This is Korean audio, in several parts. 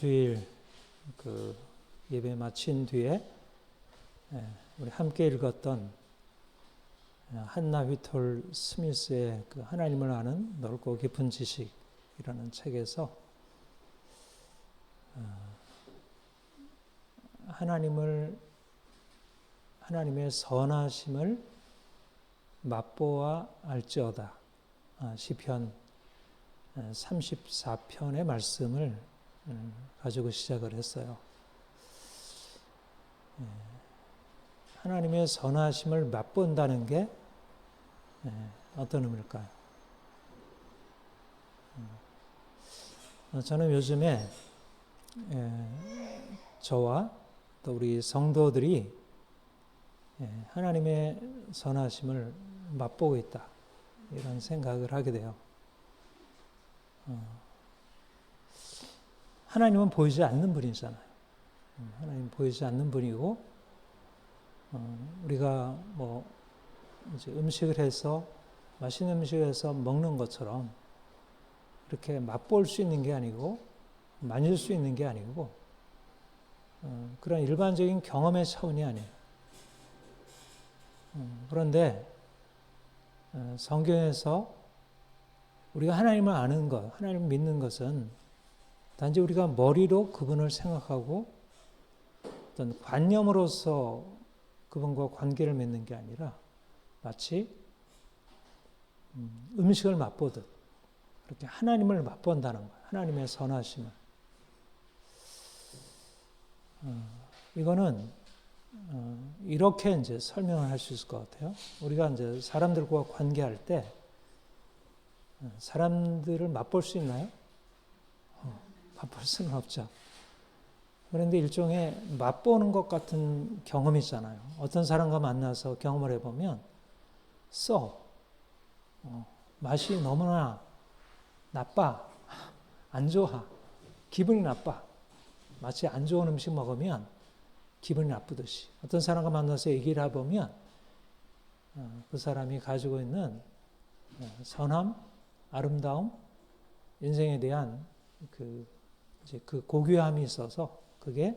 주일 그 예배 마친 뒤에 우리 함께 읽었던 한나 휘톨 스미스의 그 하나님을 아는 넓고 깊은 지식이라는 책에서 하나님의 선하심을 맛보아 알지어다. 시편 34편의 말씀을 가지고 시작을 했어요. 하나님의 선하심을 맛본다는 게 어떤 의미일까요? 저는 요즘에 저와 또 우리 성도들이 하나님의 선하심을 맛보고 있다, 이런 생각을 하게 돼요. 하나님은 보이지 않는 분이잖아요. 하나님 보이지 않는 분이고, 우리가 이제 음식을 해서, 맛있는 음식을 해서 먹는 것처럼 이렇게 맛볼 수 있는 게 아니고, 만질 수 있는 게 아니고, 그런 일반적인 경험의 차원이 아니에요. 그런데 성경에서 우리가 하나님을 아는 것, 하나님을 믿는 것은 단지 우리가 머리로 그분을 생각하고 어떤 관념으로서 그분과 관계를 맺는 게 아니라 마치 음식을 맛보듯 그렇게 하나님을 맛본다는 거예요. 하나님의 선하심을. 이거는 이렇게 이제 설명을 할 수 있을 것 같아요. 우리가 이제 사람들과 관계할 때 사람들을 맛볼 수 있나요? 맛볼 수는 없죠. 그런데 일종의 맛보는 것 같은 경험이잖아요. 어떤 사람과 만나서 경험을 해보면 맛이 너무나 나빠, 안 좋아, 기분이 나빠. 마치 안 좋은 음식 먹으면 기분이 나쁘듯이 어떤 사람과 만나서 얘기를 해보면 그 사람이 가지고 있는 선함, 아름다움, 인생에 대한 그 고귀함이 있어서 그게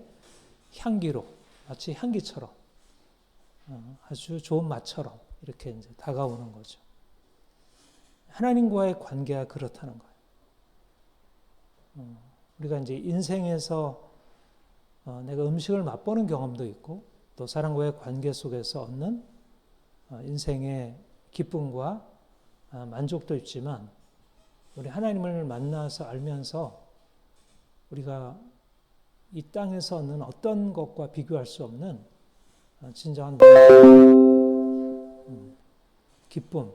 향기로, 마치 향기처럼 아주 좋은 맛처럼 이렇게 이제 다가오는 거죠. 하나님과의 관계가 그렇다는 거예요. 우리가 이제 인생에서 내가 음식을 맛보는 경험도 있고 또 사람과의 관계 속에서 얻는 인생의 기쁨과 만족도 있지만 우리 하나님을 만나서 알면서 우리가 이 땅에서 얻는 어떤 것과 비교할 수 없는 진정한 기쁨,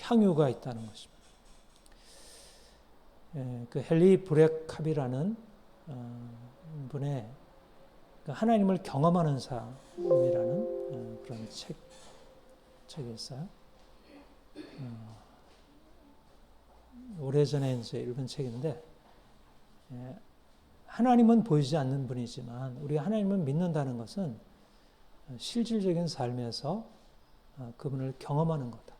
향유가 있다는 것입니다. 그 헨리 브레캅이라는 분의 하나님을 경험하는 삶이라는 그런 책이 있어요. 오래전에 이제 읽은 책인데, 하나님은 보이지 않는 분이지만 우리가 하나님을 믿는다는 것은 실질적인 삶에서 그분을 경험하는 거다.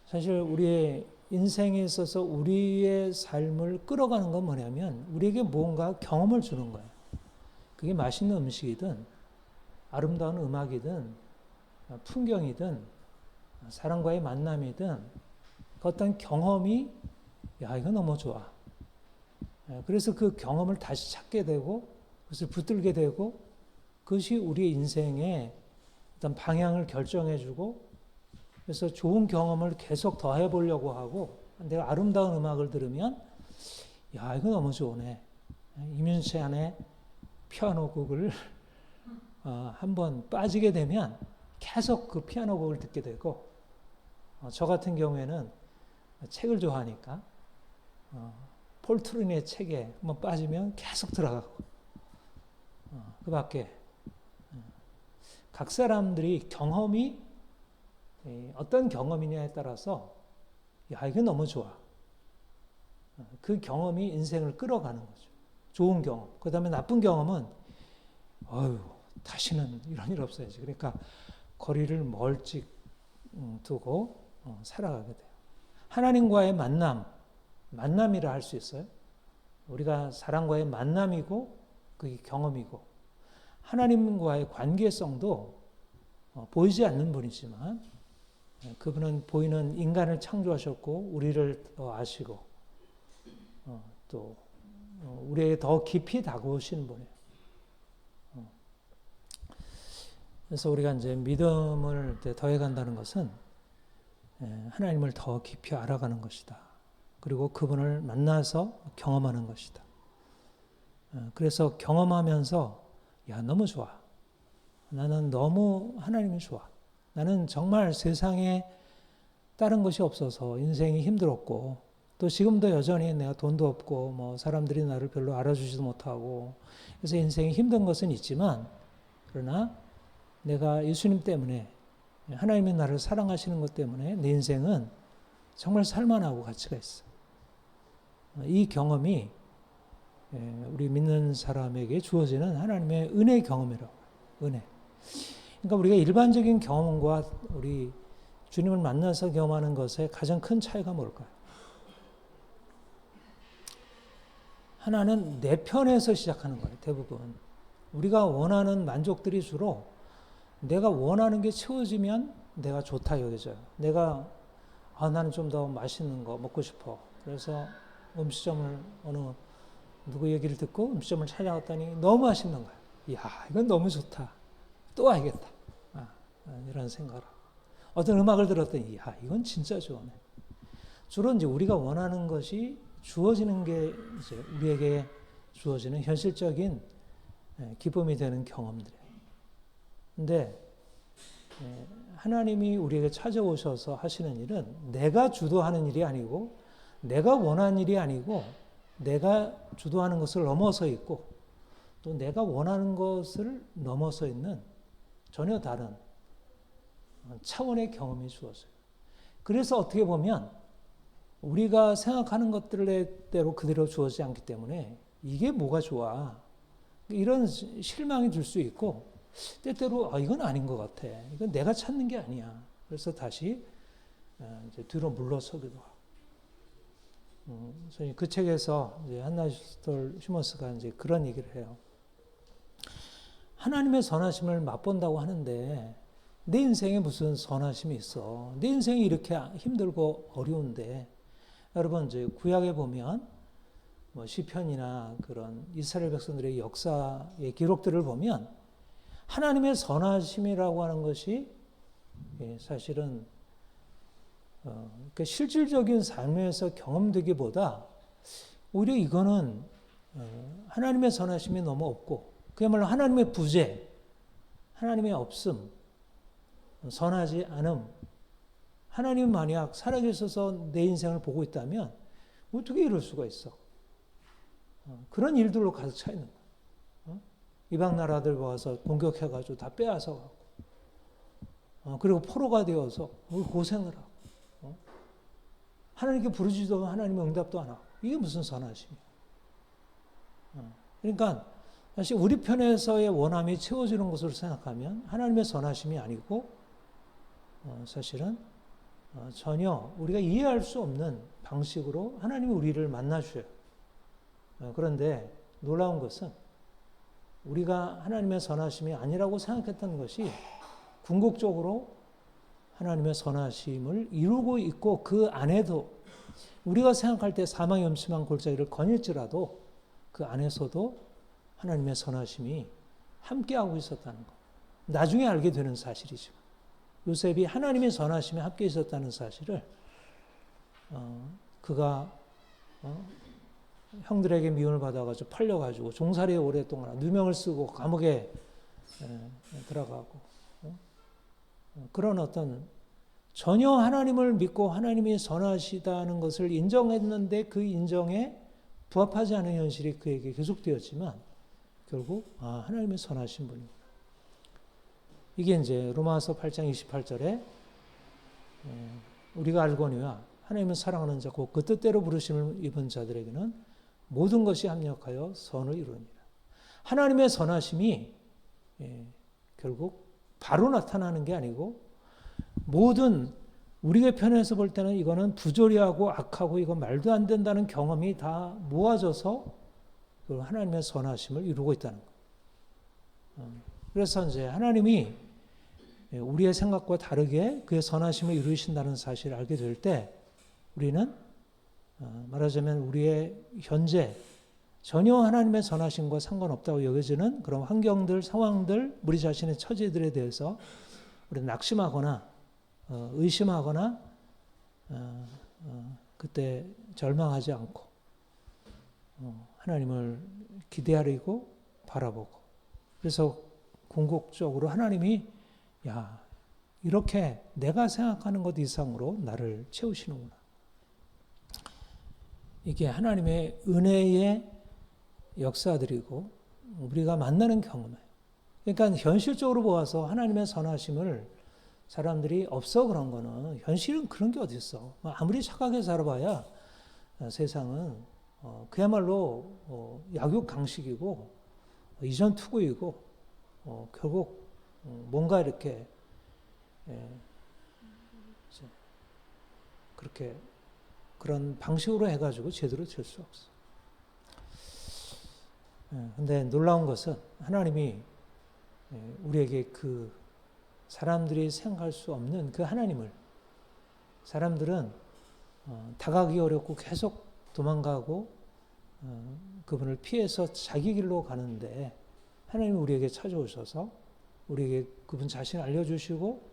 사실 우리의 인생에 있어서 우리의 삶을 끌어가는 건 뭐냐면 우리에게 뭔가 경험을 주는 거예요. 그게 맛있는 음식이든 아름다운 음악이든 풍경이든 사람과의 만남이든 그 어떤 경험이 이거 너무 좋아. 그래서 그 경험을 다시 찾게 되고 그것을 붙들게 되고 그것이 우리의 인생의 어떤 방향을 결정해주고 그래서 좋은 경험을 계속 더해 보려고 하고 내가 아름다운 음악을 들으면 이거 너무 좋네. 이문세의 피아노 곡을 한번 빠지게 되면 계속 그 피아노 곡을 듣게 되고 저 같은 경우에는 책을 좋아하니까 폴 트루니의 책에 한번 빠지면 계속 들어가고 그 밖에 각 사람들이 경험이 어떤 경험이냐에 따라서 이게 너무 좋아. 그 경험이 인생을 끌어가는 거죠. 좋은 경험. 그 다음에 나쁜 경험은 다시는 이런 일 없어야지. 그러니까 거리를 멀찍 두고 살아가게 돼요. 하나님과의 만남이라 할 수 있어요. 우리가 사람과의 만남이고 그게 경험이고 하나님과의 관계성도 보이지 않는 분이지만 그분은 보이는 인간을 창조하셨고 우리를 더 아시고 또 우리에게 더 깊이 다가오시는 분이에요. 그래서 우리가 이제 믿음을 더해간다는 것은 하나님을 더 깊이 알아가는 것이다. 그리고 그분을 만나서 경험하는 것이다. 그래서 경험하면서 야, 너무 좋아. 나는 너무 하나님이 좋아. 나는 정말 세상에 다른 것이 없어서 인생이 힘들었고 또 지금도 여전히 내가 돈도 없고 뭐 사람들이 나를 별로 알아주지도 못하고 그래서 인생이 힘든 것은 있지만 그러나 내가 예수님 때문에 하나님이 나를 사랑하시는 것 때문에 내 인생은 정말 살만하고 가치가 있어. 이 경험이 우리 믿는 사람에게 주어지는 하나님의 은혜 경험이라고. 은혜. 그러니까 우리가 일반적인 경험과 우리 주님을 만나서 경험하는 것의 가장 큰 차이가 뭘까요? 하나는 내 편에서 시작하는 거예요. 대부분. 우리가 원하는 만족들이 주로 내가 원하는 게 채워지면 내가 좋다 여겨져요. 내가 나는 좀 더 맛있는 거 먹고 싶어. 그래서 음식점을 누구 얘기를 듣고 음식점을 찾아갔더니 너무 맛있는 거예요. 이야, 이건 너무 좋다. 또 와야겠다. 이런 생각을 하고. 어떤 음악을 들었더니 이야, 이건 진짜 좋네. 주로 이제 우리가 원하는 것이 주어지는 게 이제 우리에게 주어지는 현실적인 기쁨이 되는 경험들이에요. 근데 하나님이 우리에게 찾아오셔서 하시는 일은 내가 주도하는 일이 아니고 내가 원하는 일이 아니고 내가 주도하는 것을 넘어서 있고 또 내가 원하는 것을 넘어서 있는 전혀 다른 차원의 경험이 주어져요. 그래서 어떻게 보면 우리가 생각하는 것들대로 그대로 주어지지 않기 때문에 이게 뭐가 좋아. 이런 실망이 들 수 있고 때때로 이건 아닌 것 같아. 이건 내가 찾는 게 아니야. 그래서 다시 이제 뒤로 물러서기도 하고. 그래서 그 책에서 이제 한나시톨 휴머스가 이제 그런 얘기를 해요. 하나님의 선하심을 맛본다고 하는데 내 인생에 무슨 선하심이 있어? 내 인생이 이렇게 힘들고 어려운데 여러분 이제 구약에 보면 뭐 시편이나 그런 이스라엘 백성들의 역사의 기록들을 보면 하나님의 선하심이라고 하는 것이 사실은 그러니까 실질적인 삶에서 경험되기보다 오히려 이거는 하나님의 선하심이 너무 없고 그야말로 하나님의 부재, 하나님의 없음, 선하지 않음. 하나님 만약 살아계셔서 내 인생을 보고 있다면 어떻게 이럴 수가 있어? 그런 일들로 가득 차 있는 거야. 이방 나라들 와서 공격해가지고 다 빼앗아 가고, 그리고 포로가 되어서 고생을 하고, 하나님께 부르지도 하나님의 응답도 안 하고, 이게 무슨 선하심이야? 그러니까 사실 우리 편에서의 원함이 채워지는 것으로 생각하면 하나님의 선하심이 아니고 사실은 전혀 우리가 이해할 수 없는 방식으로 하나님이 우리를 만나주셔요. 그런데 놀라운 것은 우리가 하나님의 선하심이 아니라고 생각했던 것이 궁극적으로 하나님의 선하심을 이루고 있고 그 안에도 우리가 생각할 때 사망의 음침한 골짜기를 거닐지라도 그 안에서도 하나님의 선하심이 함께하고 있었다는 것. 나중에 알게 되는 사실이죠. 요셉이 하나님의 선하심에 함께 있었다는 사실을 그가 형들에게 미움을 받아가지고 팔려가지고 종살이에 오랫동안 누명을 쓰고 감옥에 들어가고 그런 어떤 전혀 하나님을 믿고 하나님이 선하시다는 것을 인정했는데 그 인정에 부합하지 않은 현실이 그에게 계속되었지만 결국 하나님의 선하신 분이구나. 이게 이제 로마서 8장 28절에 우리가 알거니와 하나님은 사랑하는 자 곧 그 뜻대로 부르심을 입은 자들에게는 모든 것이 합력하여 선을 이루느니라. 하나님의 선하심이 결국 바로 나타나는 게 아니고 모든 우리의 편에서 볼 때는 이거는 부조리하고 악하고 이거 말도 안 된다는 경험이 다 모아져서 하나님의 선하심을 이루고 있다는 거예요. 그래서 이제 하나님이 우리의 생각과 다르게 그의 선하심을 이루신다는 사실을 알게 될 때 우리는 말하자면 우리의 현재 전혀 하나님의 선하심과 상관없다고 여겨지는 그런 환경들, 상황들, 우리 자신의 처지들에 대해서 우리는 낙심하거나 의심하거나 그때 절망하지 않고 하나님을 기대하리고 바라보고 그래서 궁극적으로 하나님이 야 이렇게 내가 생각하는 것 이상으로 나를 채우시는구나. 이게 하나님의 은혜의 역사들이고 우리가 만나는 경험이에요. 그러니까 현실적으로 보아서 하나님의 선하심을 사람들이 없어 그런 거는 현실은 그런 게 어디 있어. 아무리 착하게 살아봐야 세상은 그야말로 약육강식이고 이전투구이고 결국 뭔가 이렇게 그렇게 그런 방식으로 해가지고 제대로 될 수 없어. 근데 놀라운 것은 하나님이 우리에게 그 사람들이 생각할 수 없는 그 하나님을 사람들은 다가가기 어렵고 계속 도망가고 그분을 피해서 자기 길로 가는데 하나님이 우리에게 찾아오셔서 우리에게 그분 자신을 알려주시고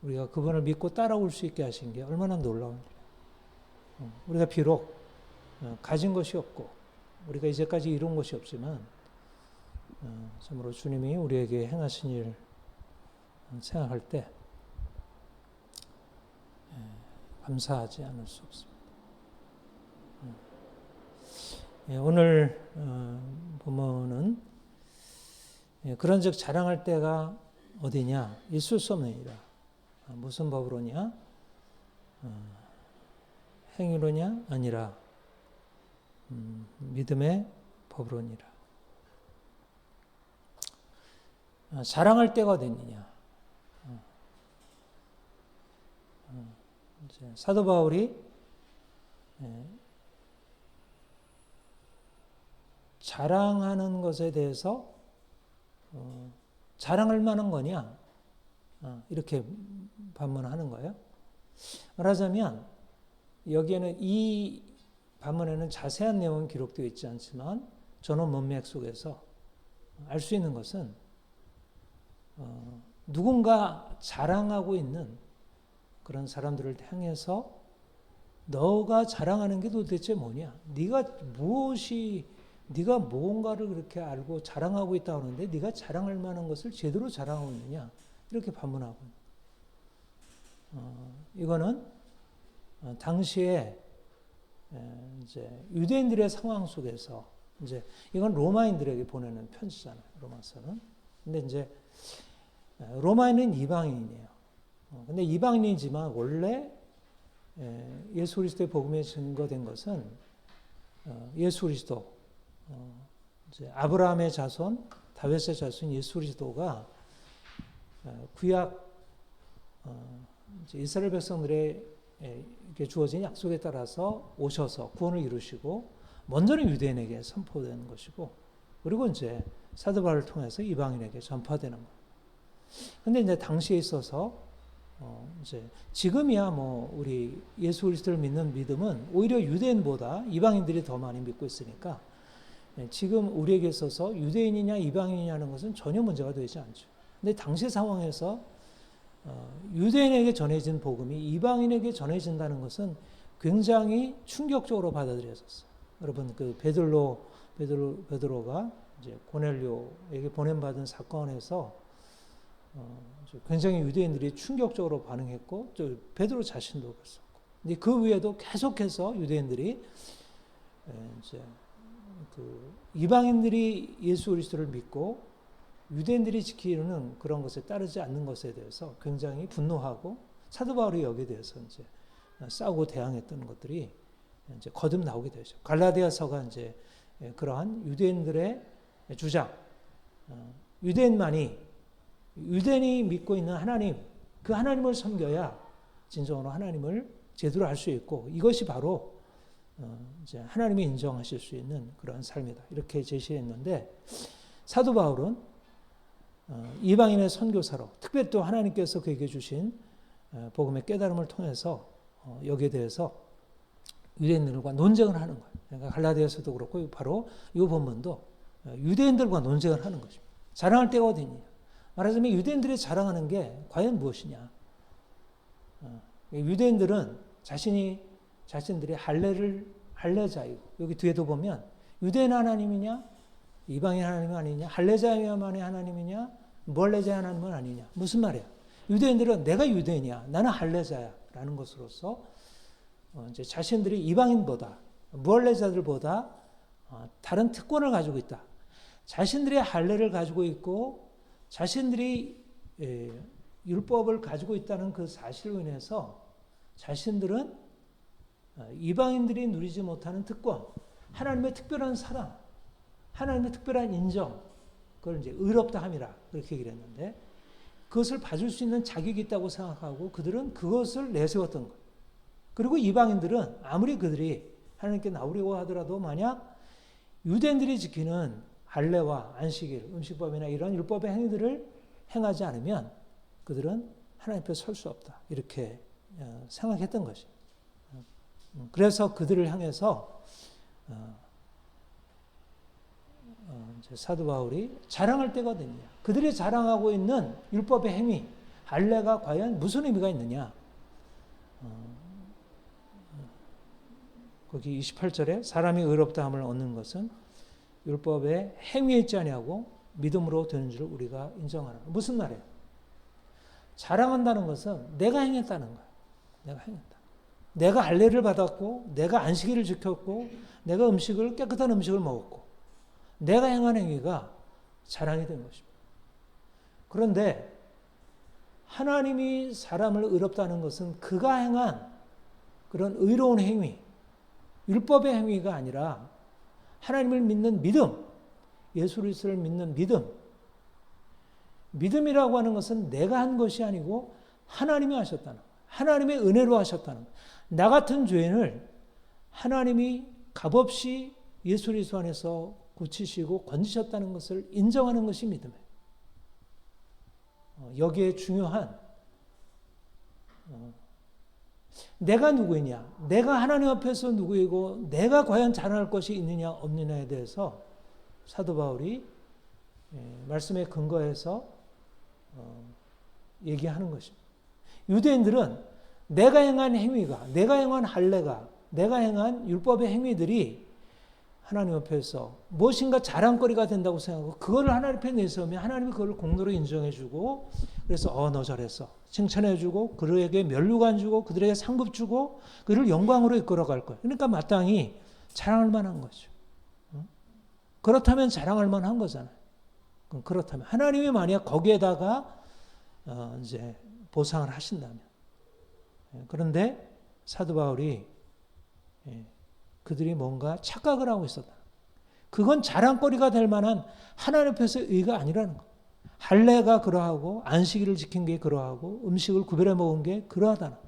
우리가 그분을 믿고 따라올 수 있게 하신 게 얼마나 놀라운 일이에요. 우리가 비록 가진 것이 없고 우리가 이제까지 이룬 것이 없지만 참으로 주님이 우리에게 행하신 일 생각할 때 감사하지 않을 수 없습니다. 오늘 본문은 그런즉 자랑할 때가 어디냐? 있을 수 없느니라. 무슨 법으로냐? 행위로냐? 아니라 믿음의 법으로니라. 자랑할 때가 어디냐? 사도 바울이 자랑하는 것에 대해서 자랑할 만한 거냐? 이렇게 반문하는 거예요. 말하자면 여기에는 이 반문에는 자세한 내용은 기록되어 있지 않지만 전원 문맥 속에서 알 수 있는 것은 누군가 자랑하고 있는 그런 사람들을 향해서 너가 자랑하는 게 도대체 뭐냐? 네가 무언가를 그렇게 알고 자랑하고 있다고 하는데 네가 자랑할 만한 것을 제대로 자랑하고 있느냐? 이렇게 반문하고 이거는 당시에 이제 유대인들의 상황 속에서 이제 이건 로마인들에게 보내는 편지잖아요. 로마서는. 근데 이제 로마인은 이방인이에요. 근데 이방인이지만 원래 예수 그리스도의 복음에 증거된 것은 예수 그리스도 이제 아브라함의 자손, 다윗의 자손 예수 그리스도가 구약 이스라엘 백성들에게 주어진 약속에 따라서 오셔서 구원을 이루시고 먼저는 유대인에게 선포되는 것이고 그리고 이제 사도 바울을 통해서 이방인에게 전파되는 것. 근데 이제 당시에 있어서 이제 지금이야 뭐 우리 예수 그리스도를 믿는 믿음은 오히려 유대인보다 이방인들이 더 많이 믿고 있으니까 지금 우리에게 있어서 유대인이냐 이방인이냐는 것은 전혀 문제가 되지 않죠. 근데 당시 상황에서 유대인에게 전해진 복음이 이방인에게 전해진다는 것은 굉장히 충격적으로 받아들여졌어요. 여러분 그 베드로가 이제 고넬료에게 보냄받은 사건에서 굉장히 유대인들이 충격적으로 반응했고 또 베드로 자신도 그랬었고. 근데 그 위에도 계속해서 유대인들이 이제 그 이방인들이 예수 그리스도를 믿고 유대인들이 지키는 그런 것에 따르지 않는 것에 대해서 굉장히 분노하고 사도 바울이 여기에 대해서 이제 싸우고 대항했던 것들이 이제 거듭 나오게 되죠. 갈라디아서가 이제 그러한 유대인들의 주장, 유대인이 믿고 있는 하나님, 그 하나님을 섬겨야 진정으로 하나님을 제대로 알 수 있고 이것이 바로 이제 하나님이 인정하실 수 있는 그런 삶이다. 이렇게 제시했는데 사도 바울은 이방인의 선교사로 특별히 또 하나님께서 그에게 주신 복음의 깨달음을 통해서 여기에 대해서 유대인들과 논쟁을 하는 거예요. 그러니까 갈라디아서도 그렇고 바로 이 본문도 유대인들과 논쟁을 하는 것입니다. 자랑할 때가 어디냐? 말하자면 유대인들이 자랑하는 게 과연 무엇이냐? 유대인들은 자신들이 할례자이고 여기 뒤에도 보면 유대인 하나님이냐 이방인 하나님은 아니냐 할례자야만의 하나님이냐 무할례자의 하나님은 아니냐 무슨 말이야? 유대인들은 내가 유대인이야 나는 할례자야라는 것으로서 이제 자신들이 이방인보다 무할례자들보다 다른 특권을 가지고 있다. 자신들의 할례를 가지고 있고 자신들이 율법을 가지고 있다는 그 사실로 인해서 자신들은 이방인들이 누리지 못하는 특권, 하나님의 특별한 사랑, 하나님의 특별한 인정, 그걸 이제 의롭다 함이라 그렇게 얘기를 했는데 그것을 봐줄 수 있는 자격이 있다고 생각하고 그들은 그것을 내세웠던 거예요. 그리고 이방인들은 아무리 그들이 하나님께 나오려고 하더라도 만약 유대인들이 지키는 할례와 안식일, 음식법이나 이런 율법의 행위들을 행하지 않으면 그들은 하나님 앞에 설 수 없다. 이렇게 생각했던 것이죠. 그래서 그들을 향해서 사도 바울이 자랑할 때가 어디냐. 그들이 자랑하고 있는 율법의 행위, 할례가 과연 무슨 의미가 있느냐. 거기 28절에 사람이 의롭다함을 얻는 것은 율법의 행위에 있지 아니하고 믿음으로 되는 줄 우리가 인정하라. 무슨 말이에요? 자랑한다는 것은 내가 행했다는 거야. 내가 행했다. 내가 할례를 받았고 내가 안식일을 지켰고 내가 깨끗한 음식을 먹었고 내가 행한 행위가 자랑이 된 것입니다. 그런데 하나님이 사람을 의롭다는 것은 그가 행한 그런 의로운 행위, 율법의 행위가 아니라 하나님을 믿는 믿음, 예수 그리스도를 믿는 믿음. 믿음이라고 하는 것은 내가 한 것이 아니고 하나님이 하셨다는 거예요. 하나님의 은혜로 하셨다는 거예요. 나 같은 죄인을 하나님이 값없이 예수 그리스도 안에서 고치시고 건지셨다는 것을 인정하는 것이 믿음이에요. 여기에 중요한 내가 누구이냐, 내가 하나님 앞에서 누구이고 내가 과연 자랑할 것이 있느냐 없느냐에 대해서 사도 바울이 말씀에 근거해서 얘기하는 것입니다. 유대인들은 내가 행한 행위가, 내가 행한 할례가, 내가 행한 율법의 행위들이 하나님 앞에서 무엇인가 자랑거리가 된다고 생각하고 그거를 하나님 앞에 내세우면 하나님이 그걸 공로로 인정해주고 그래서 너 잘했어 칭찬해주고 그들에게 면류관 주고 그들에게 상급 주고 그를 영광으로 이끌어갈 거예요. 그러니까 마땅히 자랑할 만한 거죠. 그렇다면 자랑할 만한 거잖아요. 그렇다면 하나님이 만약 거기에다가 이제 보상을 하신다면 그런데 사도 바울이 그들이 뭔가 착각을 하고 있었다. 그건 자랑거리가 될 만한 하나님 앞에서 의가 아니라는 거. 할례가 그러하고 안식일을 지킨 게 그러하고 음식을 구별해 먹은 게 그러하다는 거.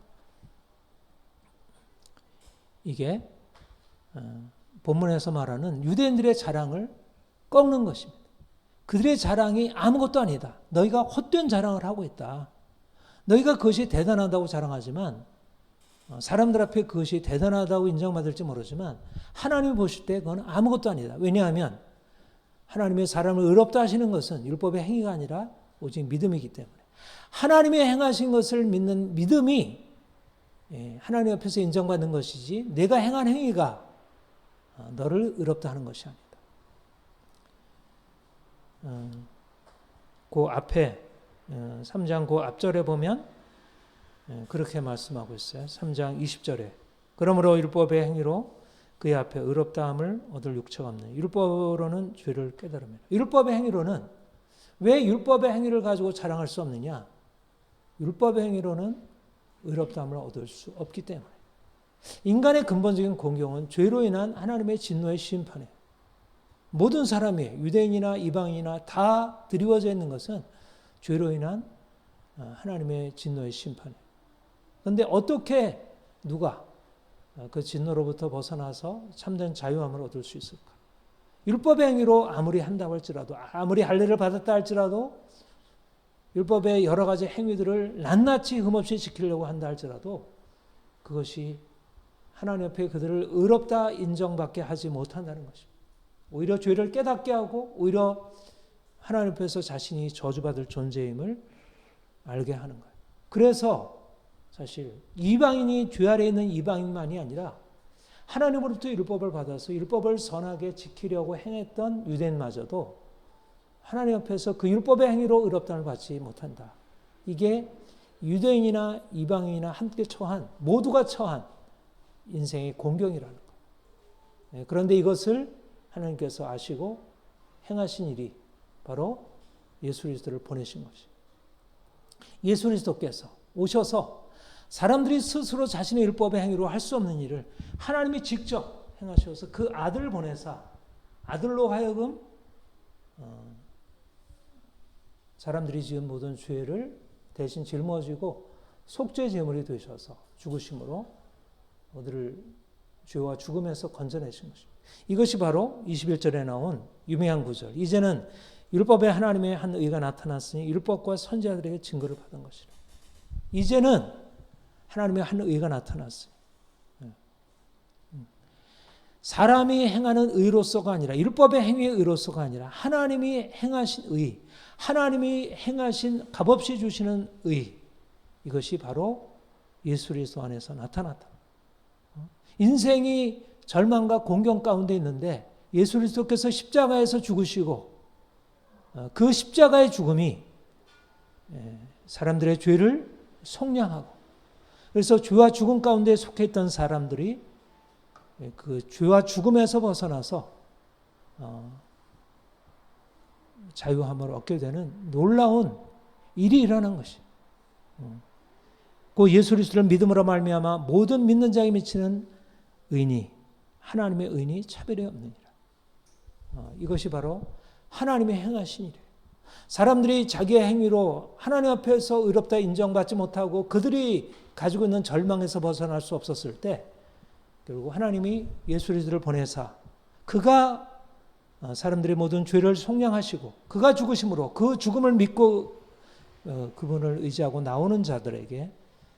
이게 본문에서 말하는 유대인들의 자랑을 꺾는 것입니다. 그들의 자랑이 아무것도 아니다. 너희가 헛된 자랑을 하고 있다. 너희가 그것이 대단하다고 자랑하지만 사람들 앞에 그것이 대단하다고 인정받을지 모르지만 하나님이 보실 때 그건 아무것도 아니다. 왜냐하면 하나님의 사람을 의롭다 하시는 것은 율법의 행위가 아니라 오직 믿음이기 때문에 하나님의 행하신 것을 믿는 믿음이 하나님 앞에서 인정받는 것이지 내가 행한 행위가 너를 의롭다 하는 것이 아니다. 그 앞에 3장 그 앞절에 보면 그렇게 말씀하고 있어요. 3장 20절에 그러므로 율법의 행위로 그의 앞에 의롭다함을 얻을 육체가 없는 율법으로는 죄를 깨달음이라. 율법의 행위로는 왜 율법의 행위를 가지고 자랑할 수 없느냐? 율법의 행위로는 의롭다함을 얻을 수 없기 때문에 인간의 근본적인 공경은 죄로 인한 하나님의 진노의 심판이에요. 모든 사람이 유대인이나 이방인이나 다 드리워져 있는 것은 죄로 인한 하나님의 진노의 심판이에요. 그런데 어떻게 누가 그 진노로부터 벗어나서 참된 자유함을 얻을 수 있을까? 율법의 행위로 아무리 한다고 할지라도, 아무리 할례를 받았다 할지라도, 율법의 여러 가지 행위들을 낱낱이 흠없이 지키려고 한다 할지라도 그것이 하나님 앞에 그들을 의롭다 인정받게 하지 못한다는 것입니다. 오히려 죄를 깨닫게 하고 오히려 하나님 앞에서 자신이 저주받을 존재임을 알게 하는 거예요. 그래서 사실 이방인이 죄 아래에 있는 이방인만이 아니라 하나님으로부터 율법을 받아서 율법을 선하게 지키려고 행했던 유대인마저도 하나님 앞에서 그 율법의 행위로 의롭다를 받지 못한다. 이게 유대인이나 이방인이나 함께 처한, 모두가 처한 인생의 공경이라는 거예요. 그런데 이것을 하나님께서 아시고 행하신 일이 바로 예수 그리스도를 보내신 것이에요. 예수 그리스도께서 오셔서 사람들이 스스로 자신의 율법의 행위로 할 수 없는 일을 하나님이 직접 행하셔서 그 아들을 보내사 아들로 하여금 사람들이 지은 모든 죄를 대신 짊어지고 속죄 제물이 되셔서 죽으심으로 그들을 죄와 죽음에서 건져내신 것입니다. 이것이 바로 21절에 나온 유명한 구절. 이제는 율법에 하나님의 한 의가 나타났으니 율법과 선지자들에게 증거를 받은 것이라. 이제는 하나님의 한 의가 나타났어요. 사람이 행하는 의로서가 아니라 율법의 행위의 의로서가 아니라 하나님이 행하신 의, 하나님이 행하신 값없이 주시는 의, 이것이 바로 예수 그리스도 안에서 나타났다. 인생이 절망과 공경 가운데 있는데 예수 그리스도께서 십자가에서 죽으시고 그 십자가의 죽음이 사람들의 죄를 속량하고, 그래서 죄와 죽음 가운데 속해 있던 사람들이 그 죄와 죽음에서 벗어나서 자유함을 얻게 되는 놀라운 일이 일어난 것이. 그 예수 그리스도를 믿음으로 말미암아 모든 믿는 자에게 미치는 의인이, 하나님의 의인이 차별이 없느니라. 이것이 바로 하나님의 행하신 일이에요. 사람들이 자기의 행위로 하나님 앞에서 의롭다 인정받지 못하고 그들이 가지고 있는 절망에서 벗어날 수 없었을 때 결국 하나님이 예수 그리스도를 보내사 그가 사람들의 모든 죄를 속량하시고 그가 죽으심으로 그 죽음을 믿고 그분을 의지하고 나오는 자들에게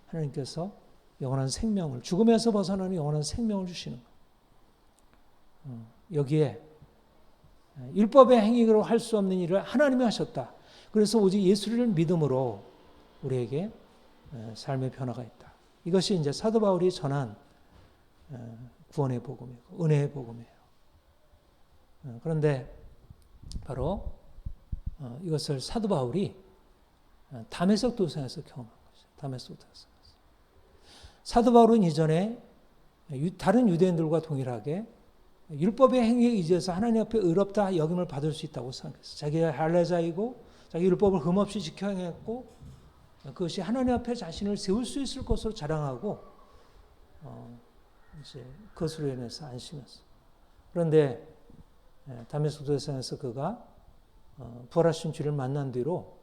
하나님께서 영원한 생명을, 죽음에서 벗어나는 영원한 생명을 주시는 거예요. 여기에 율법의 행위로 할 수 없는 일을 하나님이 하셨다. 그래서 오직 예수를 믿음으로 우리에게 삶의 변화가 있다. 이것이 이제 사도 바울이 전한 구원의 복음이고 은혜의 복음이에요. 그런데 바로 이것을 사도 바울이 다메섹 도상에서 경험한 거죠. 다메섹 도상에서. 사도 바울은 이전에 다른 유대인들과 동일하게 율법의 행위에 의지해서 하나님 앞에 의롭다 여김을 받을 수 있다고 생각했어요. 자기가 할례자이고 자기 율법을 흠없이 지켜 행했고 그것이 하나님 앞에 자신을 세울 수 있을 것으로 자랑하고 이제 그것으로 인해서 안심했어요. 그런데 다메섹 도상에서 그가 부활하신 주를 만난 뒤로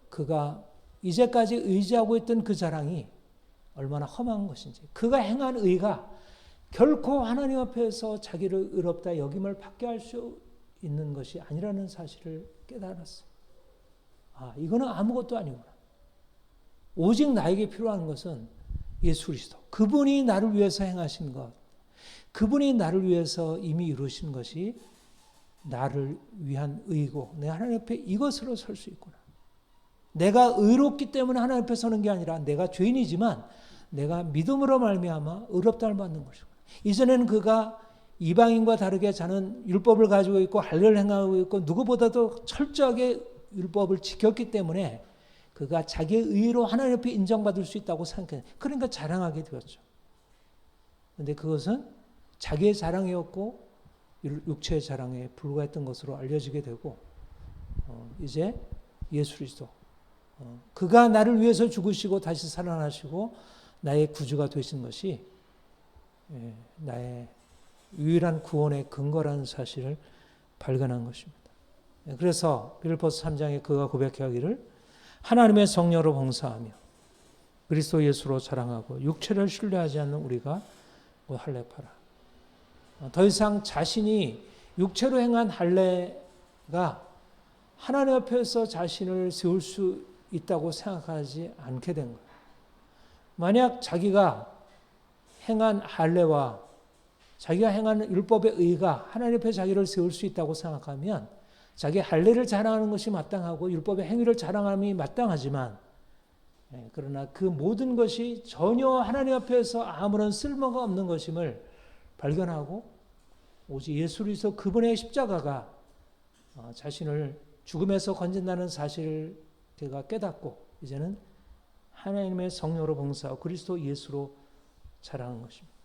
그가 이제까지 의지하고 있던 그 자랑이 얼마나 험한 것인지, 그가 행한 의가 결코 하나님 앞에서 자기를 의롭다 여김을 받게 할 수 있는 것이 아니라는 사실을 깨달았어요. 이거는 아무것도 아니구나. 오직 나에게 필요한 것은 예수 그리스도. 그분이 나를 위해서 행하신 것, 그분이 나를 위해서 이미 이루신 것이 나를 위한 의고 내 하나님 앞에 이것으로 설 수 있구나. 내가 의롭기 때문에 하나님 앞에 서는 게 아니라 내가 죄인이지만 내가 믿음으로 말미암아 의롭다를 받는 것이구나. 이전에는 그가 이방인과 다르게 자는 율법을 가지고 있고 할례를 행하고 있고 누구보다도 철저하게 율법을 지켰기 때문에 그가 자기의 의로 하나님 앞에 인정받을 수 있다고 생각해요. 그러니까 자랑하게 되었죠. 그런데 그것은 자기의 자랑이었고 육체의 자랑에 불과했던 것으로 알려지게 되고 이제 예수 그리스도 그가 나를 위해서 죽으시고 다시 살아나시고 나의 구주가 되신 것이 나의 유일한 구원의 근거라는 사실을 발견한 것입니다. 그래서 빌립보서 3장에 그가 고백하기를 하나님의 성령으로 봉사하며 그리스도 예수로 자랑하고 육체를 신뢰하지 않는 우리가 곧 할례파라. 더 이상 자신이 육체로 행한 할례가 하나님 앞에서 자신을 세울 수 있다고 생각하지 않게 된 거예요. 만약 자기가 행한 할례와 자기가 행한 율법의 의가 하나님 앞에 자기를 세울 수 있다고 생각하면 자기 할례를 자랑하는 것이 마땅하고 율법의 행위를 자랑함이 마땅하지만 그러나 그 모든 것이 전혀 하나님 앞에서 아무런 쓸모가 없는 것임을 발견하고 오직 예수 그리스도 그분의 십자가가 자신을 죽음에서 건진다는 사실을 그가 깨닫고 이제는 하나님의 성령으로 봉사하고 그리스도 예수로 자랑하는 것입니다.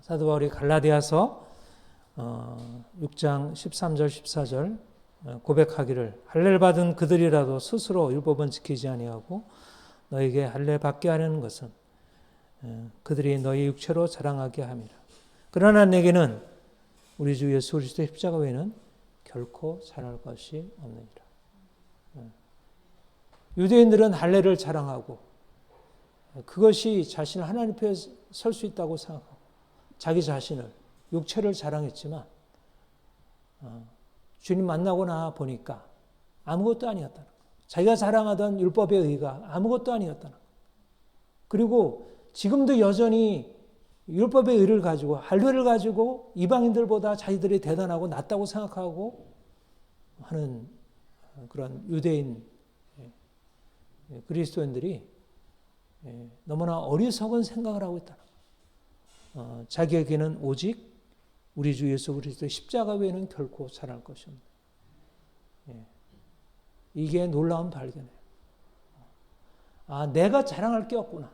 사도 바울이 갈라디아서 6장 13절 14절 고백하기를 할례를 받은 그들이라도 스스로 율법은 지키지 아니하고 너에게 할례 받게 하려는 것은 그들이 너희 육체로 자랑하게 함이라. 그러나 내게는 우리 주 예수 그리스도의 십자가 외에는 결코 자랑할 것이 없느니라. 유대인들은 할례를 자랑하고 그것이 자신을 하나님 앞에 설 수 있다고 생각하고 자기 자신을 육체를 자랑했지만 주님 만나고 나 보니까 아무것도 아니었다는 거예요. 자기가 자랑하던 율법의 의가 아무것도 아니었다는 거예요. 그리고 지금도 여전히 율법의 의를 가지고 할례를 가지고 이방인들보다 자기들이 대단하고 낫다고 생각하고 하는 그런 유대인 그리스도인들이 너무나 어리석은 생각을 하고 있다는 거예요. 자기에게는 오직 우리 주 예수 그리스도의 십자가 외에는 결코 자랑할 것이 없는. 이게 놀라운 발견이에요. 내가 자랑할 게 없구나.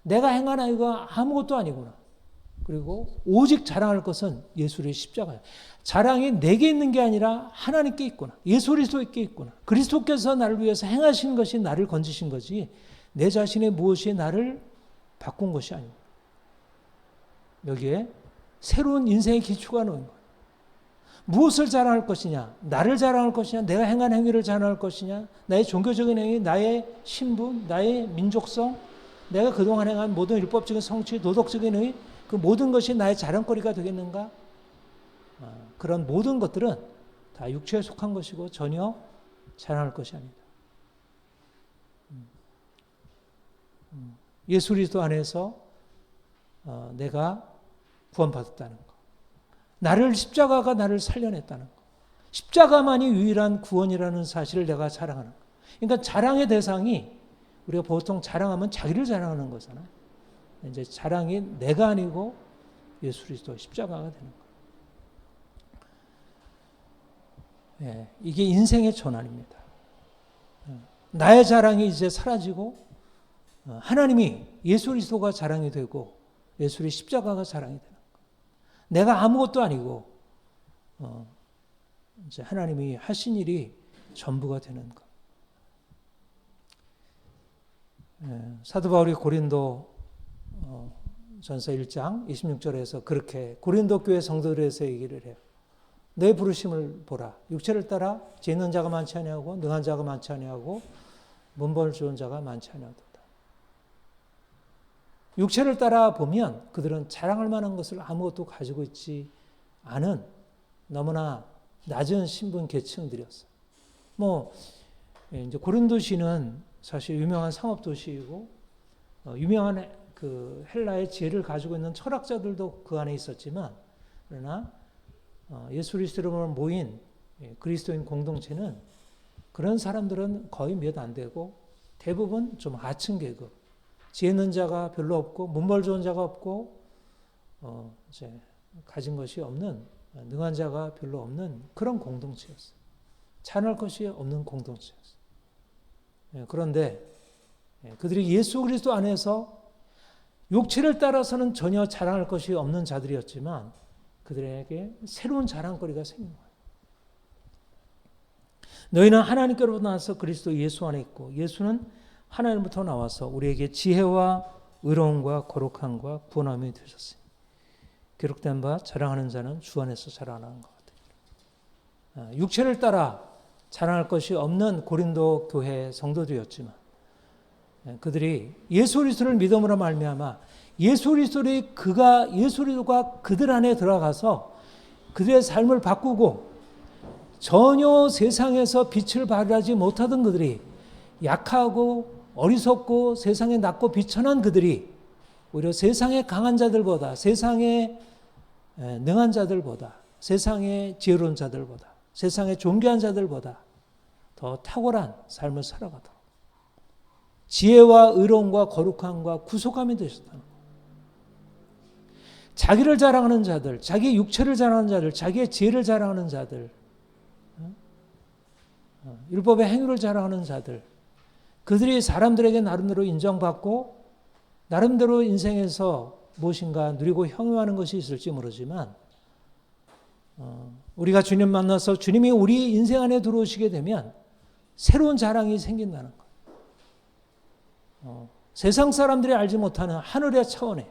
내가 행한 이가 아무것도 아니구나. 그리고 오직 자랑할 것은 예수의 십자가예요. 자랑이 내게 있는 게 아니라 하나님께 있구나. 예수 그리스도께 있구나. 그리스도께서 나를 위해서 행하신 것이 나를 건지신 거지 내 자신의 무엇이 나를 바꾼 것이 아닙니다. 여기에 새로운 인생의 기초가 놓인 거예요. 무엇을 자랑할 것이냐? 나를 자랑할 것이냐? 내가 행한 행위를 자랑할 것이냐? 나의 종교적인 행위, 나의 신분, 나의 민족성, 내가 그동안 행한 모든 율법적인 성취, 도덕적인 행위, 그 모든 것이 나의 자랑거리가 되겠는가? 그런 모든 것들은 다 육체에 속한 것이고 전혀 자랑할 것이 아니다. 예수 그리스도 안에서 내가 구원받았다는 것. 나를 십자가가 나를 살려냈다는 것. 십자가만이 유일한 구원이라는 사실을 내가 자랑하는 것. 그러니까 자랑의 대상이 우리가 보통 자랑하면 자기를 자랑하는 거잖아요. 이제 자랑이 내가 아니고 예수 그리스도 십자가가 되는 거예요. 이게 인생의 전환입니다. 나의 자랑이 이제 사라지고 하나님이 예수 그리스도가 자랑이 되고 예수의 십자가가 자랑이 되는 거예요. 내가 아무것도 아니고 이제 하나님이 하신 일이 전부가 되는 것. 사도 바울이 고린도 전서 1장 26절에서 그렇게 고린도 교회 성도들에서 얘기를 해요. 내 부르심을 보라. 육체를 따라 죄 있는 자가 많지 아니하고 능한 자가 많지 아니하고 문벌 좋은 자가 많지 아니하도다. 육체를 따라 보면 그들은 자랑할 만한 것을 아무것도 가지고 있지 않은 너무나 낮은 신분 계층들이었어요. 이제 고린도시는 사실 유명한 상업 도시이고 유명한 그 헬라의 지혜를 가지고 있는 철학자들도 그 안에 있었지만 그러나 예수 그리스도로 모인 그리스도인 공동체는 그런 사람들은 거의 몇 안 되고 대부분 좀 하층 계급, 지혜 있는 자가 별로 없고 문벌 좋은 자가 없고 이제 가진 것이 없는 능한 자가 별로 없는 그런 공동체였어요. 찬할 것이 없는 공동체였어요. 그런데 그들이 예수 그리스도 안에서 육체를 따라서는 전혀 자랑할 것이 없는 자들이었지만 그들에게 새로운 자랑거리가 생긴 거예요. 너희는 하나님께로부터 나와서 그리스도 예수 안에 있고 예수는 하나님부터 나와서 우리에게 지혜와 의로움과 거룩함과 구원함이 되셨으니 기록된 바 자랑하는 자는 주 안에서 자랑하는 것 같아요. 육체를 따라 자랑할 것이 없는 고린도 교회 성도들이었지만 그들이 예수 그리스도를 믿음으로 말미암아 예수 그리스도가 그들 안에 들어가서 그들의 삶을 바꾸고 전혀 세상에서 빛을 발하지 못하던 그들이 약하고 어리석고 세상에 낮고 비천한 그들이 오히려 세상의 강한 자들보다 세상의 능한 자들보다 세상의 지혜로운 자들보다 세상의 존귀한 자들보다 더 탁월한 삶을 살아가도록 지혜와 의로움과 거룩함과 구속함이 되셨다는 거예요. 자기를 자랑하는 자들, 자기 육체를 자랑하는 자들, 자기의 지혜를 자랑하는 자들, 율법의 행위를 자랑하는 자들, 그들이 사람들에게 나름대로 인정받고 나름대로 인생에서 무엇인가 누리고 형용하는 것이 있을지 모르지만 우리가 주님 만나서 주님이 우리 인생 안에 들어오시게 되면 새로운 자랑이 생긴다는 거예요. 세상 사람들이 알지 못하는 하늘의 차원에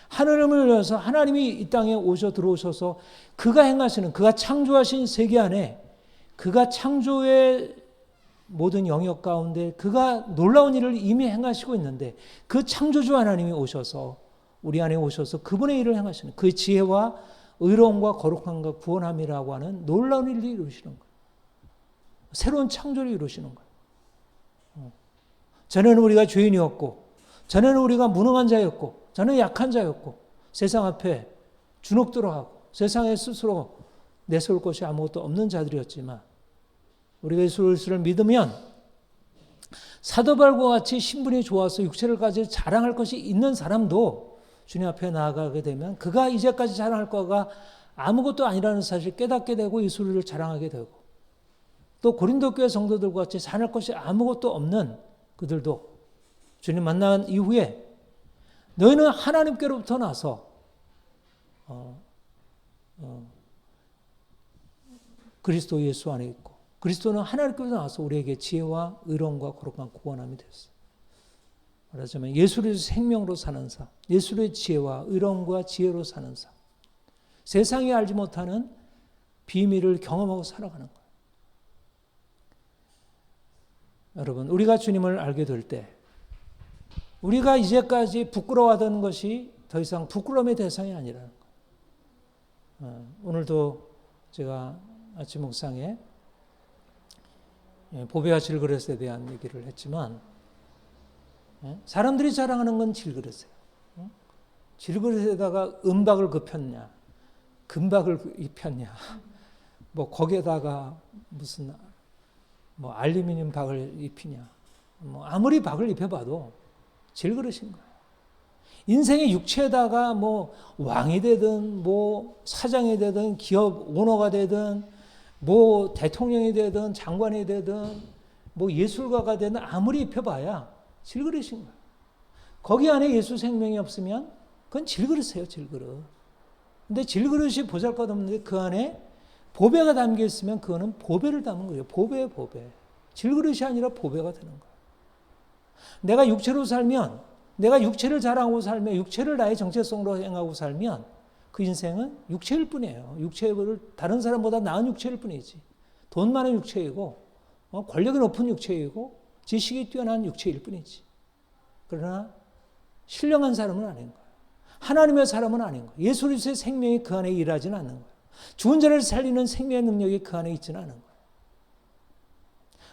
하늘을 열어서 하나님이 이 땅에 들어오셔서 그가 행하시는 그가 창조하신 세계 안에 그가 창조의 모든 영역 가운데 그가 놀라운 일을 이미 행하시고 있는데 그 창조주 하나님이 오셔서 우리 안에 오셔서 그분의 일을 행하시는 그 지혜와 의로움과 거룩함과 구원함이라고 하는 놀라운 일을 이루시는 거예요. 새로운 창조를 이루시는 거예요. 전에는 우리가 죄인이었고 전에는 우리가 무능한 자였고 저는 약한 자였고 세상 앞에 주눅들어하고 세상에 스스로 내세울 것이 아무것도 없는 자들이었지만 우리가 예수를 믿으면 사도 바울과 같이 신분이 좋아서 육체를 가지고 자랑할 것이 있는 사람도 주님 앞에 나아가게 되면 그가 이제까지 자랑할 거가 아무것도 아니라는 사실을 깨닫게 되고 예수를 자랑하게 되고 또 고린도 교회 성도들과 같이 자랑할 것이 아무것도 없는 그들도 주님 만난 이후에 너희는 하나님께로부터 나서 그리스도 예수 안에 있고 그리스도는 하나님께로부터 나서 우리에게 지혜와 의로움과 거룩한 구원함이 됐어요. 말하자면 예수를 생명으로 사는 삶, 예수의 지혜와 의로움과 지혜로 사는 삶, 세상이 알지 못하는 비밀을 경험하고 살아가는 거예요. 여러분, 우리가 주님을 알게 될 때 우리가 이제까지 부끄러워하던 것이 더 이상 부끄러움의 대상이 아니라는 거예요. 오늘도 제가 아침 묵상에 보배와 질그릇에 대한 얘기를 했지만 사람들이 자랑하는 건 질그릇이에요. 질그릇에다가 은박을 긋혔냐 금박을 입혔냐 뭐 거기에다가 무슨 뭐 알루미늄 박을 입히냐 뭐 아무리 박을 입혀봐도 질그릇인 거예요. 인생의 육체에다가 뭐 왕이 되든 뭐 사장이 되든 기업 오너가 되든 뭐 대통령이 되든 장관이 되든 뭐 예술가가 되든 아무리 입혀봐야 질그릇인 거예요. 거기 안에 예수 생명이 없으면 그건 질그릇이에요. 질그릇. 근데 질그릇이 보잘것없는데 그 안에 보배가 담겨 있으면 그거는 보배를 담은 거예요. 보배. 질그릇이 아니라 보배가 되는 거예요. 내가 육체로 살면 내가 육체를 자랑하고 살면 육체를 나의 정체성으로 행하고 살면 그 인생은 육체일 뿐이에요. 육체를 다른 사람보다 나은 육체일 뿐이지. 돈 많은 육체이고 권력이 높은 육체이고 지식이 뛰어난 육체일 뿐이지. 그러나 신령한 사람은 아닌 거예요. 하나님의 사람은 아닌 거예요. 예수 그리스도의 생명이 그 안에 일하지는 않는 거예요. 죽은 자를 살리는 생명의 능력이 그 안에 있지는 않은 거예요.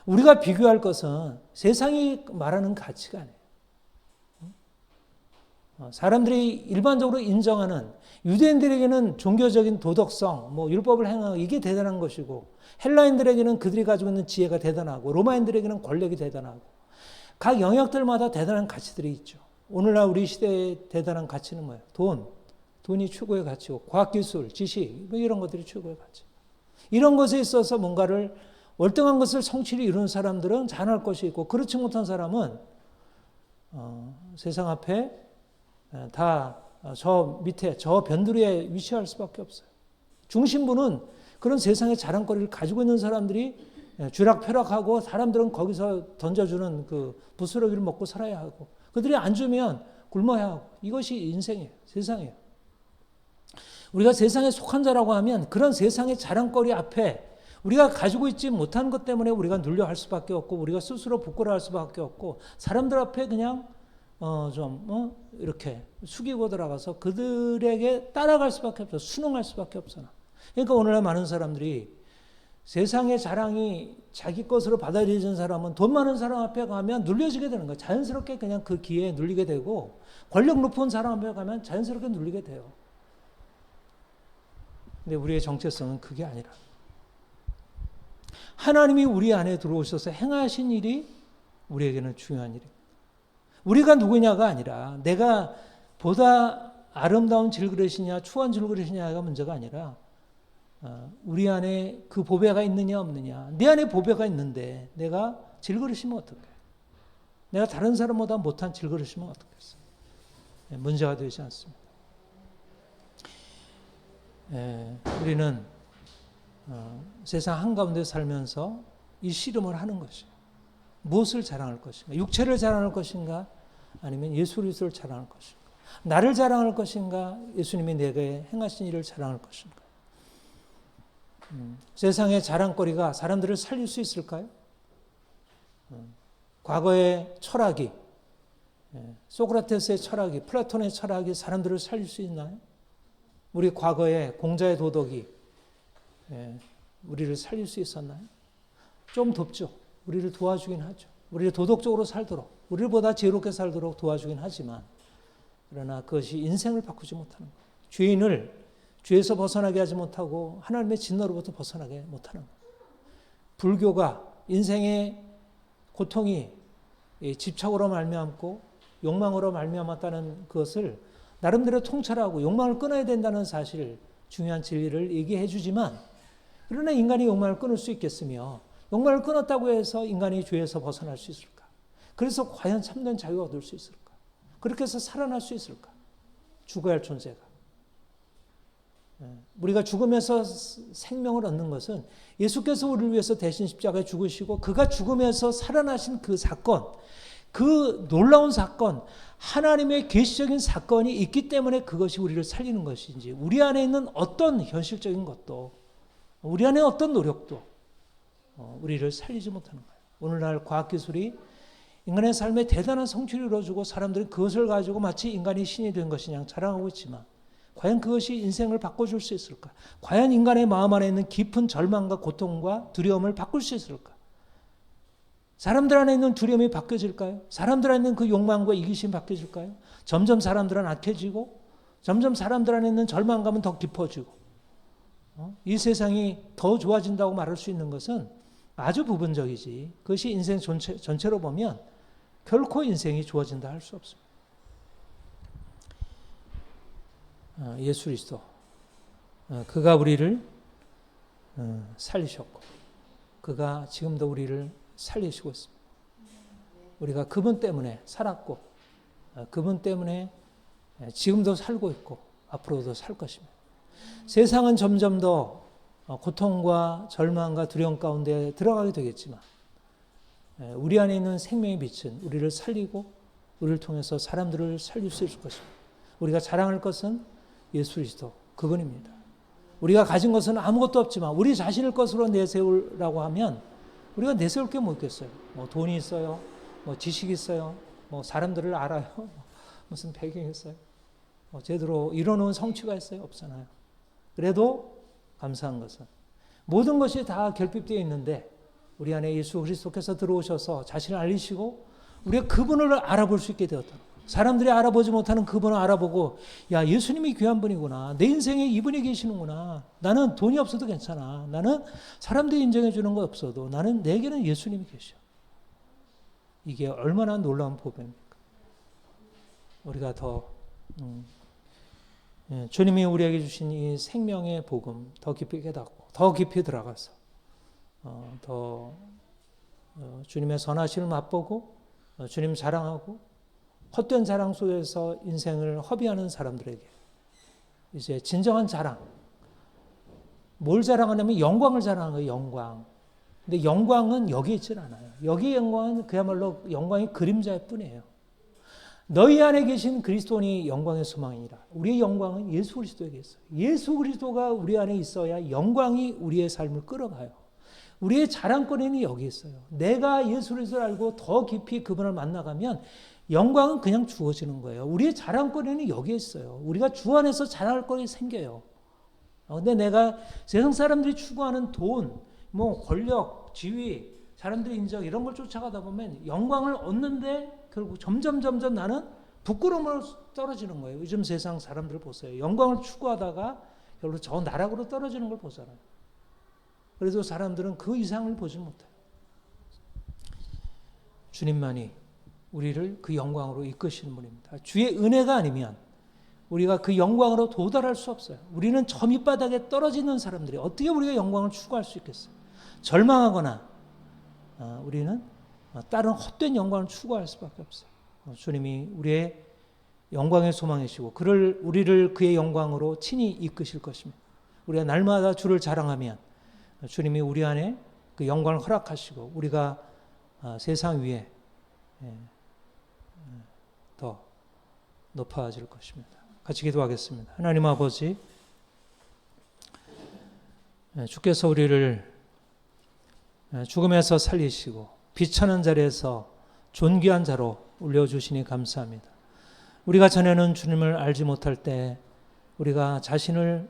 우리가 비교할 것은 세상이 말하는 가치가 아니에요. 사람들이 일반적으로 인정하는 유대인들에게는 종교적인 도덕성, 뭐 율법을 행하고 이게 대단한 것이고 헬라인들에게는 그들이 가지고 있는 지혜가 대단하고 로마인들에게는 권력이 대단하고 각 영역들마다 대단한 가치들이 있죠. 오늘날 우리 시대의 대단한 가치는 뭐예요? 돈이 최고의 가치고 과학기술, 지식 뭐 이런 것들이 최고의 가치. 이런 것에 있어서 뭔가를 월등한 것을 성취를 이루는 사람들은 자랑할 것이 있고 그렇지 못한 사람은 세상 앞에 다 저 밑에 저 변두리에 위치할 수밖에 없어요. 중심부는 그런 세상의 자랑거리를 가지고 있는 사람들이 쥐락펴락하고 사람들은 거기서 던져주는 그 부스러기를 먹고 살아야 하고 그들이 안 주면 굶어야 하고 이것이 인생이에요. 세상이에요. 우리가 세상에 속한 자라고 하면 그런 세상의 자랑거리 앞에 우리가 가지고 있지 못한 것 때문에 우리가 눌려할 수밖에 없고 우리가 스스로 부끄러워할 수밖에 없고 사람들 앞에 그냥 이렇게 숙이고 들어가서 그들에게 따라갈 수밖에 없어. 순응할 수밖에 없어. 그러니까 오늘날 많은 사람들이 세상의 자랑이 자기 것으로 받아들여진 사람은 돈 많은 사람 앞에 가면 눌려지게 되는 거예요. 자연스럽게 그냥 그 기회에 눌리게 되고 권력 높은 사람 앞에 가면 자연스럽게 눌리게 돼요. 근데 우리의 정체성은 그게 아니라 하나님이 우리 안에 들어오셔서 행하신 일이 우리에게는 중요한 일입니다. 우리가 누구냐가 아니라 내가 보다 아름다운 질그릇이냐 추한 질그릇이냐가 문제가 아니라 우리 안에 그 보배가 있느냐 없느냐. 내 안에 보배가 있는데 내가 질그릇이면 어떡해. 내가 다른 사람보다 못한 질그릇이면 어떡겠어. 문제가 되지 않습니다. 우리는 세상 한가운데 살면서 이 씨름을 하는 것이에요. 무엇을 자랑할 것인가? 육체를 자랑할 것인가? 아니면 예수 그리스도를 자랑할 것인가? 나를 자랑할 것인가? 예수님이 내게 행하신 일을 자랑할 것인가? 세상의 자랑거리가 사람들을 살릴 수 있을까요? 과거의 철학이, 소크라테스의 철학이, 플라톤의 철학이 사람들을 살릴 수 있나요? 우리 과거의 공자의 도덕이 우리를 살릴 수 있었나요? 좀 돕죠. 우리를 도와주긴 하죠. 우리를 도덕적으로 살도록, 우리를 보다 지혜롭게 살도록 도와주긴 하지만 그러나 그것이 인생을 바꾸지 못하는 거예요. 죄인을 죄에서 벗어나게 하지 못하고 하나님의 진노로부터 벗어나게 못하는 거예요. 불교가 인생의 고통이 집착으로 말미암고 욕망으로 말미암았다는 것을 나름대로 통찰하고 욕망을 끊어야 된다는 사실, 중요한 진리를 얘기해 주지만 그러나 인간이 욕망을 끊을 수 있겠으며 욕망을 끊었다고 해서 인간이 죄에서 벗어날 수 있을까? 그래서 과연 참된 자유가 얻을 수 있을까? 그렇게 해서 살아날 수 있을까? 죽어야 할 존재가. 우리가 죽으면서 생명을 얻는 것은 예수께서 우리를 위해서 대신 십자가에 죽으시고 그가 죽으면서 살아나신 그 사건, 그 놀라운 사건, 하나님의 계시적인 사건이 있기 때문에 그것이 우리를 살리는 것인지 우리 안에 있는 어떤 현실적인 것도 우리 안에 어떤 노력도 우리를 살리지 못하는 거예요. 오늘날 과학기술이 인간의 삶에 대단한 성취를 이루어주고 사람들은 그것을 가지고 마치 인간이 신이 된 것이냐 자랑하고 있지만 과연 그것이 인생을 바꿔줄 수 있을까? 과연 인간의 마음 안에 있는 깊은 절망과 고통과 두려움을 바꿀 수 있을까? 사람들 안에 있는 두려움이 바뀌어질까요? 사람들 안에 있는 그 욕망과 이기심이 바뀌어질까요? 점점 사람들은 악해지고 점점 사람들 안에 있는 절망감은 더 깊어지고 이 세상이 더 좋아진다고 말할 수 있는 것은 아주 부분적이지 그것이 인생 전체로 보면 결코 인생이 좋아진다 할 수 없습니다. 예수 그리스도 그가 우리를 살리셨고 그가 지금도 우리를 살리시고 있습니다. 우리가 그분 때문에 살았고 그분 때문에 지금도 살고 있고 앞으로도 살 것입니다. 세상은 점점 더 고통과 절망과 두려움 가운데 들어가게 되겠지만 우리 안에 있는 생명의 빛은 우리를 살리고 우리를 통해서 사람들을 살릴 수 있을 것입니다. 우리가 자랑할 것은 예수 그리스도 그분입니다. 우리가 가진 것은 아무것도 없지만 우리 자신을 것으로 내세우라고 하면 우리가 내세울 게 뭐 있겠어요? 뭐 돈이 있어요, 뭐 지식이 있어요, 뭐 사람들을 알아요, 무슨 배경이 있어요, 뭐 제대로 이뤄놓은 성취가 있어요? 없잖아요. 그래도 감사한 것은 모든 것이 다 결핍되어 있는데 우리 안에 예수 그리스도께서 들어오셔서 자신을 알리시고 우리가 그분을 알아볼 수 있게 되었다. 사람들이 알아보지 못하는 그분을 알아보고 야 예수님이 귀한 분이구나. 내 인생에 이분이 계시는구나. 나는 돈이 없어도 괜찮아. 나는 사람들이 인정해 주는 거 없어도 나는 내게는 예수님이 계셔. 이게 얼마나 놀라운 보배입니까? 우리가 더 주님이 우리에게 주신 이 생명의 복음 더 깊이 깨닫고 더 깊이 들어가서 더 주님의 선하심을 맛보고 주님 자랑하고 헛된 자랑 속에서 인생을 허비하는 사람들에게 이제 진정한 자랑, 뭘 자랑하냐면 영광을 자랑하는 거예요. 영광. 근데 영광은 여기 있질 않아요. 여기의 영광은 그야말로 영광의 그림자일 뿐이에요. 너희 안에 계신 그리스도니 영광의 소망이니라. 우리의 영광은 예수 그리스도에게 있어요. 예수 그리스도가 우리 안에 있어야 영광이 우리의 삶을 끌어가요. 우리의 자랑거리는 여기 있어요. 내가 예수 그리스도를 알고 더 깊이 그분을 만나가면 영광은 그냥 주어지는 거예요. 우리의 자랑거리는 여기에 있어요. 우리가 주 안에서 자랑할 거리 생겨요. 근데 내가 세상 사람들이 추구하는 돈, 뭐 권력, 지위, 사람들의 인정 이런 걸 쫓아가다 보면 영광을 얻는데 결국 점점 나는 부끄러움으로 떨어지는 거예요. 요즘 세상 사람들 보세요. 영광을 추구하다가 결국 저 나락으로 떨어지는 걸 보잖아요. 그래도 사람들은 그 이상을 보지 못해요. 주님만이 우리를 그 영광으로 이끄시는 분입니다. 주의 은혜가 아니면 우리가 그 영광으로 도달할 수 없어요. 우리는 저 밑바닥에 떨어지는 사람들이 어떻게 우리가 영광을 추구할 수 있겠어요? 절망하거나 우리는 다른 헛된 영광을 추구할 수밖에 없어요. 주님이 우리의 영광의 소망이시고 우리를 그의 영광으로 친히 이끄실 것입니다. 우리가 날마다 주를 자랑하면 주님이 우리 안에 그 영광을 허락하시고 우리가 세상 위에 더 높아질 것입니다. 같이 기도하겠습니다. 하나님 아버지, 주께서 우리를 죽음에서 살리시고 비천한 자리에서 존귀한 자로 올려주시니 감사합니다. 우리가 전에는 주님을 알지 못할 때 우리가 자신을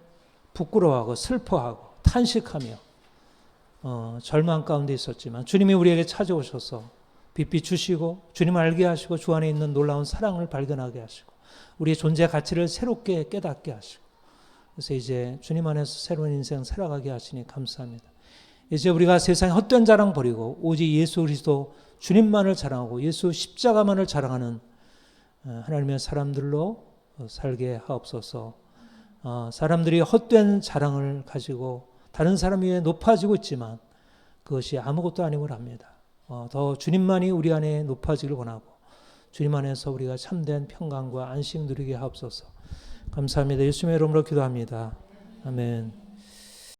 부끄러워하고 슬퍼하고 탄식하며 절망 가운데 있었지만 주님이 우리에게 찾아오셔서 빛 주시고 주님 알게 하시고 주 안에 있는 놀라운 사랑을 발견하게 하시고 우리의 존재 가치를 새롭게 깨닫게 하시고 그래서 이제 주님 안에서 새로운 인생 살아가게 하시니 감사합니다. 이제 우리가 세상의 헛된 자랑 버리고 오직 예수 그리스도 주님만을 자랑하고 예수 십자가만을 자랑하는 하나님의 사람들로 살게 하옵소서. 사람들이 헛된 자랑을 가지고 다른 사람 위에 높아지고 있지만 그것이 아무것도 아님을 압니다. 더 주님만이 우리 안에 높아지길 원하고 주님 안에서 우리가 참된 평강과 안식 누리게 하옵소서. 감사합니다. 예수님의 이름으로 기도합니다. 아멘.